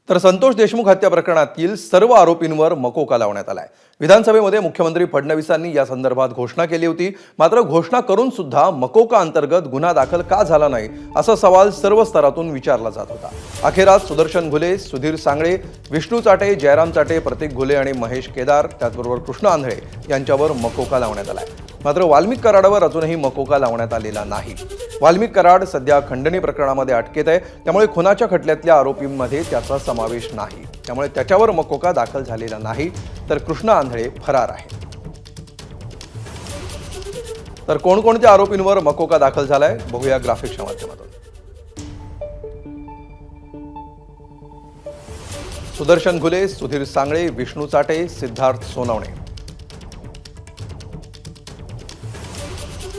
तर संतोष देशमुख हत्या प्रकरणातील सर्व आरोपींवर मकोका लावण्यात आलाय। विधानसभेमध्ये मुख्यमंत्री फडणवीसांनी या संदर्भात घोषणा केली होती। मात्र घोषणा करून सुद्धा मकोका अंतर्गत गुन्हा दाखल का झाला नाही असा सवाल सर्व स्तरातून विचारला जात होता। अखेर आज सुदर्शन घुले, सुधीर सांगळे, विष्णू चाटे, जयराम चाटे, प्रतीक घुले आणि महेश केदार त्याचबरोबर कृष्ण आंधळे यांच्यावर मकोका लावण्यात आलाय। मात्र वाल्मिक कराडवर अजूनही मकोका लावण्यात आलेला नाही। वाल्मिक कराड सध्या खंडणी प्रकरणामध्ये अटकेत आहे, त्यामुळे खुनाच्या खटल्यातल्या आरोपींमध्ये त्याचा समावेश नाही, त्यामुळे त्याच्यावर मकोका दाखल झालेला नाही। तर कृष्ण आंधळे फरार आहे। तर कोणकोणत्या आरोपींवर मकोका दाखल झालाय बघूया ग्राफिक्सच्या माध्यमातून। सुदर्शन घुले, सुधीर सांगळे, विष्णू चाटे, सिद्धार्थ सोनवणे,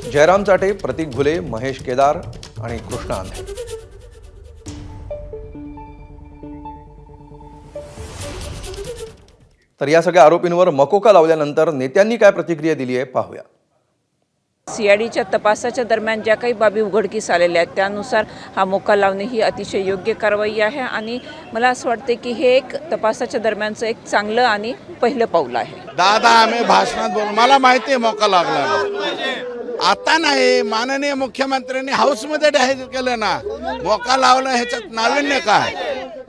जयराम चाटे, प्रतीक घुले, महेश केदार आणि कृष्ण आंधळे। तर या सगळ्या आरोपींवर मकोका लावल्यानंतर नेत्यांनी काय प्रतिक्रिया दिली आहे पाहूया। सीआयडीच्या तपासाच्या दरम्यान ज्या काही बाबी उघडकीस आलेल्या आहेत त्यानुसार हा मोका लावणे ही अतिशय योग्य कारवाई आहे आणि मला असं वाटते की हे एक तपासाच्या दरम्यानचं एक चांगलं आणि पहिलं पाऊल आहे। दादा आम्ही भाषणात बोल, मला माहिती आहे मोका लागला आता नाही। माननीय मुख्यमंत्र्यांनी हाऊसमध्ये जाहीर केलं ना, मोका लावला, ह्याच्यात नाविन्य काय?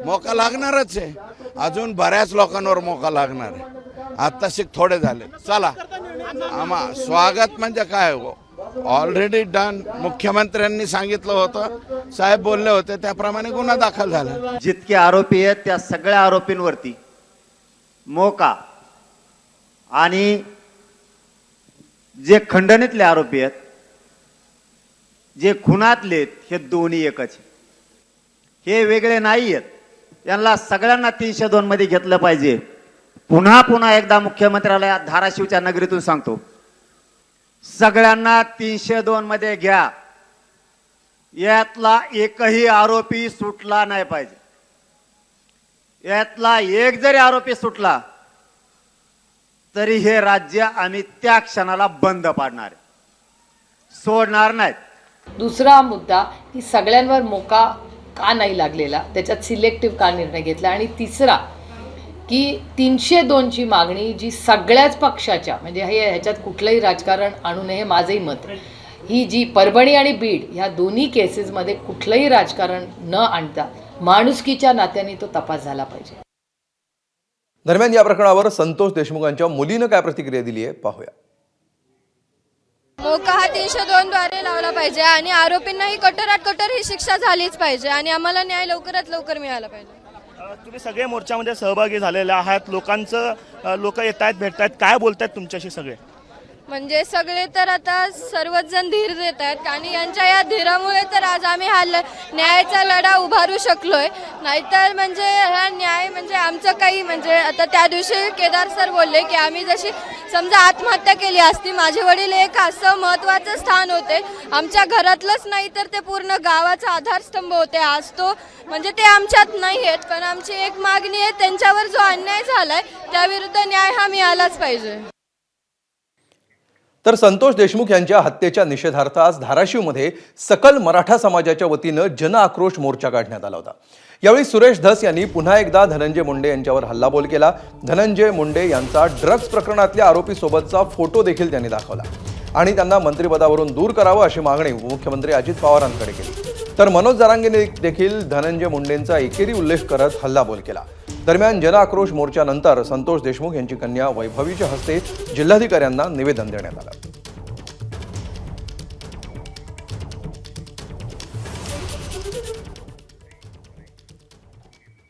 मोका लागणारच आहे, अजून बऱ्याच लोकांवर मोका लागणार आहे। आता शिक थोडे झाले, चला आम्हा स्वागत म्हणजे काय ऑलरेडी डन। मुख्यमंत्र्यांनी सांगितलं होतं, साहेब बोलले होते त्याप्रमाणे गुन्हा दाखल झाला। जितके आरोपी आहेत त्या सगळ्या आरोपींवरती मोका आणि जे खंडणीतले आरोपी आहेत, जे खुनातले आहेत, हे दोन्ही एकच, हे वेगळे नाही आहेत। यांना सगळ्यांना 302 मध्ये घेतलं पाहिजे। पुन्हा एकदा मुख्यमंत्र्याला धाराशिवच्या नगरीतून सांगतो, सगळ्यांना 302 मध्ये घ्या। यातला एकही आरोपी सुटला नाही पाहिजे। यातला एक जरी आरोपी सुटला तरी हे राज्य आम्ही त्या क्षणाला बंद पाडणार, सोडणार नाहीत। दुसरा मुद्दा की सगळ्यांवर मोका का नाही लागलेला, त्याच्यात सिलेक्टिव्ह का निर्णय घेतला, आणि तिसरा की 302 ची मागणी जी सगळ्याच पक्षाच्या, म्हणजे ह्याच्यात कुठलंही राजकारण आणू नये माझंही मत, ही जी परभणी आणि बीड ह्या दोन्ही केसेसमध्ये कुठलंही राजकारण न आणता माणुसकीच्या नात्याने तो तपास झाला पाहिजे। दरम्यान या प्रकरणावर संतोष देशमुखांच्या मुलीनं काय प्रतिक्रिया दिली आहे पाहूया। मोका हा 302 द्वारे लावला पाहिजे आणि आरोपींनाही कठोरात कठोर ही शिक्षा झालीच पाहिजे आणि आम्हाला न्याय लवकरात लवकर मिळाला पाहिजे। तुम्ही सगळे मोर्चामध्ये सहभागी झालेले आहात, लोक येत आहेत, भेटत आहेत, काय बोलतायत तुमच्याशी सगळे? म्हणजे सगळे तर आता सर्वच जण धीर देत आहेत आणि यांच्या या धीरामुळे तर आज आम्ही हा न्यायाचा लढा उभारू शकलोय। नाहीतर म्हणजे हा न्याय म्हणजे आमचं काही म्हणजे आता त्या दिवशी केदार सर बोलले की आम्ही जशी समजा आत्महत्या केली असती, माझे वडील एक असं महत्त्वाचं स्थान होते आमच्या घरातलंच नाही तर ते पूर्ण गावाचा आधारस्तंभ होते। आज तो म्हणजे ते आमच्यात नाही आहेत, पण आमची एक मागणी आहे, त्यांच्यावर जो अन्याय झालाय त्याविरुद्ध न्याय हा मिळालाच पाहिजे। तर संतोष देशमुख यांच्या हत्येच्या निषेधार्थ आज धाराशिवमध्ये सकल मराठा समाजाच्या वतीनं जन आक्रोश मोर्चा काढण्यात आला होता। यावेळी सुरेश धस यांनी पुन्हा एकदा धनंजय मुंडे यांच्यावर हल्लाबोल केला। धनंजय मुंडे यांचा ड्रग्ज प्रकरणातल्या आरोपीसोबतचा फोटो देखील त्यांनी दाखवला आणि त्यांना मंत्रिपदावरून दूर करावं अशी मागणी उपमुख्यमंत्री अजित पवारांकडे केली। तर मनोज जरांगेने देखील धनंजय मुंडेंचा एकेरी उल्लेख करत हल्लाबोल केला। दरम्यान जन आक्रोश मोर्चानंतर संतोष देशमुख यांची कन्या वैभवीच्या हस्ते जिल्हाधिकाऱ्यांना निवेदन देण्यात आलं।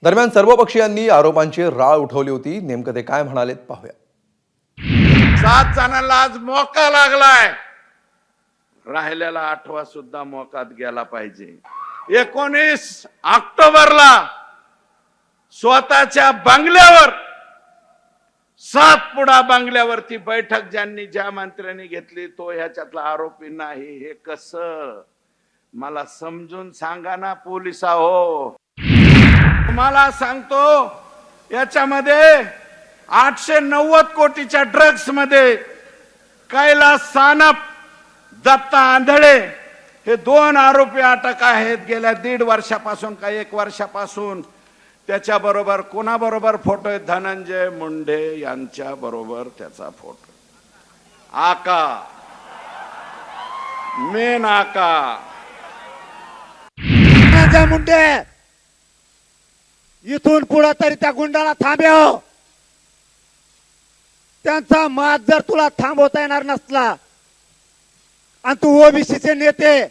दरम्यान सर्व पक्षीयांनी आरोपांची राळ उठवली होती। नेमकं ते काय म्हणालेत पाहूया। 7 जणांना आज मोका लागलाय, राहिलेला 8वा सुद्धा मोकात गेला पाहिजे। 19 ऑक्टोबरला स्वतःच्या बंगल्यावर, सातपुडा बंगल्यावरती बैठक ज्या मंत्र्यांनी घेतली तो ह्याच्यातला आरोपी नाही। हे कसं मला समजून सांगा ना पोलिसा हो। मला सांगतो याच्यामध्ये 890 कोटीच्या ड्रग्स मध्ये कैलास सानप, दत्ता आंधळे हे 2 आरोपी अटक आहेत गेल्या 1.5 वर्षापासून का 1 वर्षापासून। त्याच्याबरोबर कोणाबरोबर फोटो आहे? धनंजय मुंडे यांच्या बरोबर त्याचा फोटो. आका, मेन आका. धनंजय मुंडे, इथून पुढे तरी त्या गुंडाला थांबव. त्यांचा माज जर तुला थांबवता येणार नसला आणि तू ओबीसीचे नेते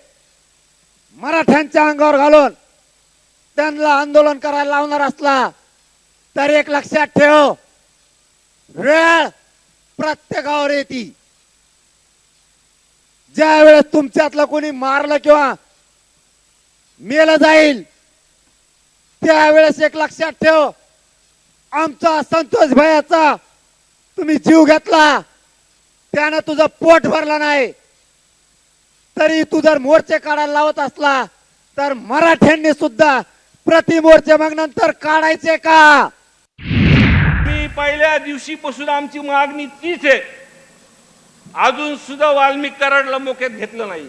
मराठ्यांच्या अंगावर घालून त्यांना आंदोलन करायला लावणार असला तर एक लक्षात ठेव, वेळ प्रत्येकावर येते. ज्या वेळेस तुमच्यातलं कोणी मारलं किंवा मेलं जाईल त्यावेळेस एक लक्षात ठेव, आमचा संतोष भैयाचा तुम्ही जीव घेतला, त्यानं तुझं पोट भरलं नाही, तरी तू जर मोर्चे काढायला लावत असला तर मराठ्यांनी सुद्धा प्रति मोर्चे मग नंतर काढायचे का? मी पहिल्या दिवशीपासून आमची मागणी तीच आहे. अजून सुद्धा वाल्मिक कराडला मोक्यात घेतलं नाही.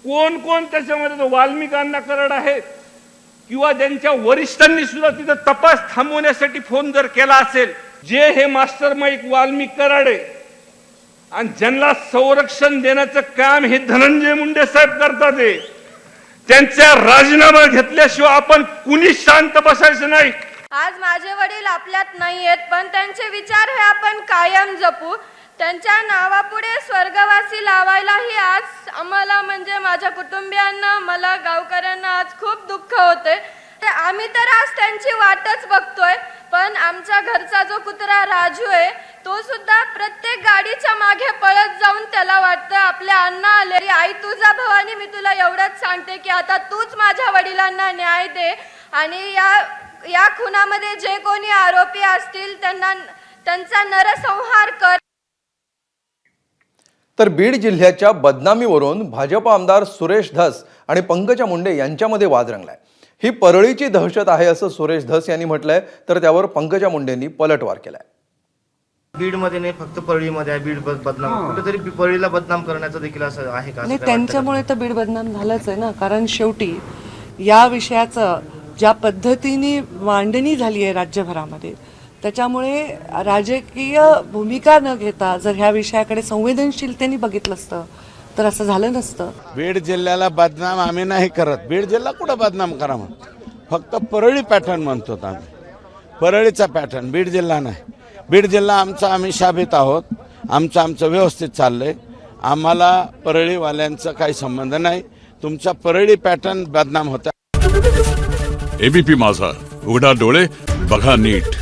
कोण कोण त्याच्यामध्ये तो वाल्मिकांना कराड आहे किंवा त्यांच्या वरिष्ठांनी सुद्धा तिथं तपास थांबवण्यासाठी फोन जर केला असेल, जे हे मास्टर माईक वाल्मिक कराड आहे आणि ज्यांना संरक्षण देण्याचं काम हे धनंजय मुंडे साहेब करतात, त्यांचा राजीनामा घेतल्याशिवाय आपण कुणी शांत बसायचं नाही. आज माझे वडील आपल्यात नाही आहेत, पण त्यांचे विचार हे आपण कायम जपू. त्यांच्या नावापुढे स्वर्गवासी लावायलाही आज आम्हाला म्हणजे माझ्या कुटुंबियांना, मला, गावकऱ्यांना आज खूप दुःख होते. आम्ही तर आज त्यांची वाटच बघतोय, पण आमच्या घरचा जो कुत्रा राजू आहे तो सुद्धा प्रत्येक गाडीच्या मागे पळत जाऊन त्याला वाटतं आपल्या अण्णा आले. आई तुझा भवानी, मी तुला एवढंच सांगते की आता तूच माझ्या वडिलांना न्याय दे आणि या खुनामध्ये जे कोणी आरोपी असतील त्यांचा नरसंहार कर. तर बीड जिल्ह्याच्या बदनामीवरून भाजप आमदार सुरेश धस आणि पंकजा मुंडे यांच्यामध्ये वाद रंगलाय. ही परळीची दहशत आहे असं सुरेश धस यांनी म्हटलंय, तर त्यावर पंकजा मुंडेंनी पलटवार केलाय. बीडमध्ये नाही, फक्त परळीमध्ये आहे. बीड बदनाम कुठेतरी परळीला बदनाम करण्याचं देखील असं आहे का? नाही, त्यांच्यामुळे तर बीड बदनाम झालंच आहे ना. कारण शेवटी या विषयाचं ज्या पद्धतीने मांडणी झाली आहे राज्यभरामध्ये, त्याच्यामुळे राजकीय भूमिका न घेता जर ह्या विषयाकडे संवेदनशीलतेने बघितलं असतं तर असं झालं नसतं. बीड जिल्ह्याला बदनाम आम्ही नाही करत. बीड जिल्हा कुठं बदनाम करा म्हणतो, फक्त परळी पॅटर्न म्हणतो आम्ही. परळीचा पॅटर्न, बीड जिल्हा नाही. बीड जिल्हा आमचा, आम्ही शाबित आहोत. आमचं व्यवस्थित चाललंय. आम्हाला परळीवाल्यांचा काही संबंध नाही. तुमचा परळी पॅटर्न बदनाम होता. एबीपी माझा, उघडा डोळे बघा नीट.